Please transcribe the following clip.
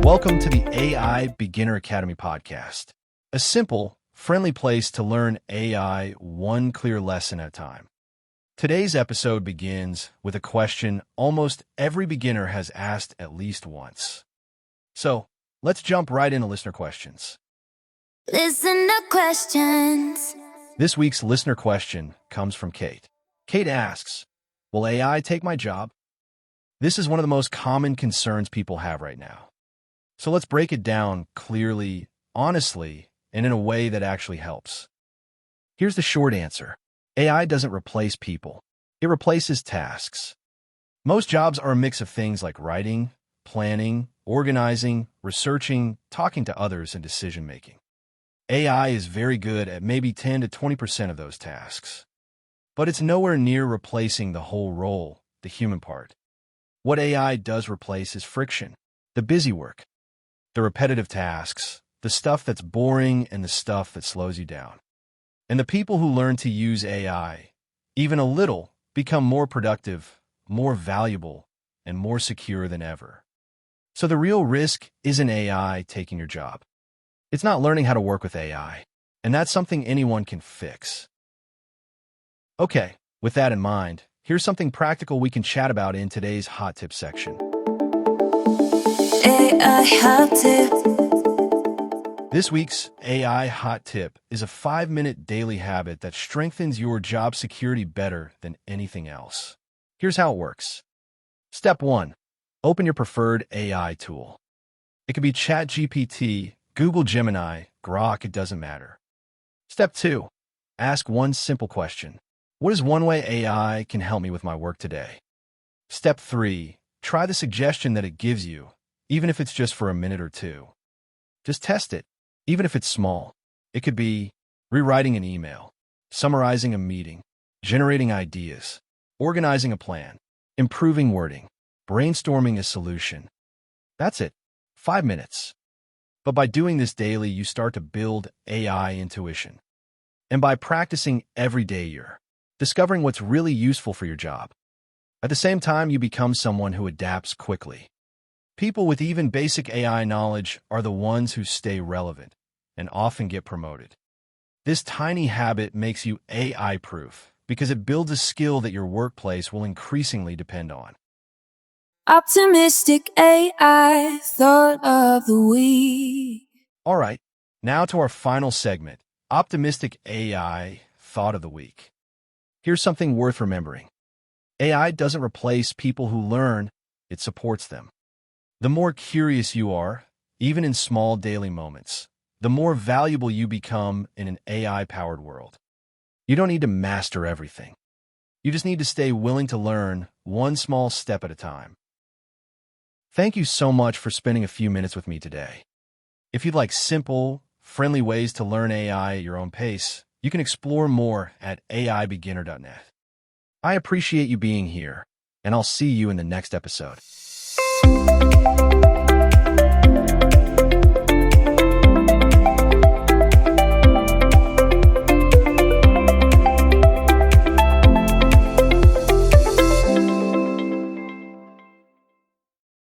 Welcome to the AI Beginner Academy podcast, a simple, friendly place to learn AI one clear lesson at a time. Today's episode begins with a question almost every beginner has asked at least once. So, let's jump right into listener questions. Listen to questions. This week's listener question comes from Kate. Kate asks, will AI take my job? This is one of the most common concerns people have right now. So let's break it down clearly, honestly, and in a way that actually helps. Here's the short answer. AI doesn't replace people. It replaces tasks. Most jobs are a mix of things like writing, planning, organizing, researching, talking to others, and decision-making. AI is very good at maybe 10 to 20% of those tasks. But it's nowhere near replacing the whole role, the human part. What AI does replace is friction, the busy work, the repetitive tasks, the stuff that's boring and the stuff that slows you down. And the people who learn to use AI, even a little, become more productive, more valuable, and more secure than ever. So the real risk isn't AI taking your job. It's not learning how to work with AI, and that's something anyone can fix. Okay, with that in mind, here's something practical we can chat about in today's Hot Tip section. AI hot tip. This week's AI Hot Tip is a 5-minute daily habit that strengthens your job security better than anything else. Here's how it works. Step 1. Open your preferred AI tool. It could be ChatGPT, Google Gemini, Grok, it doesn't matter. Step 2. Ask one simple question. What is one way AI can help me with my work today? Step 3. Try the suggestion that it gives you, even if it's just for a minute or two. Just test it, even if it's small. It could be rewriting an email, summarizing a meeting, generating ideas, organizing a plan, improving wording, brainstorming a solution. That's it. 5 minutes. But by doing this daily, you start to build AI intuition. And by practicing every day, you're discovering what's really useful for your job. At the same time, you become someone who adapts quickly. People with even basic AI knowledge are the ones who stay relevant and often get promoted. This tiny habit makes you AI-proof because it builds a skill that your workplace will increasingly depend on. Optimistic AI thought of the week. All right, now to our final segment, Optimistic AI Thought of the Week. Here's something worth remembering. AI doesn't replace people who learn, it supports them. The more curious you are, even in small daily moments, the more valuable you become in an AI-powered world. You don't need to master everything. You just need to stay willing to learn one small step at a time. Thank you so much for spending a few minutes with me today. If you'd like simple, friendly ways to learn AI at your own pace, you can explore more at aibeginner.net. I appreciate you being here, and I'll see you in the next episode.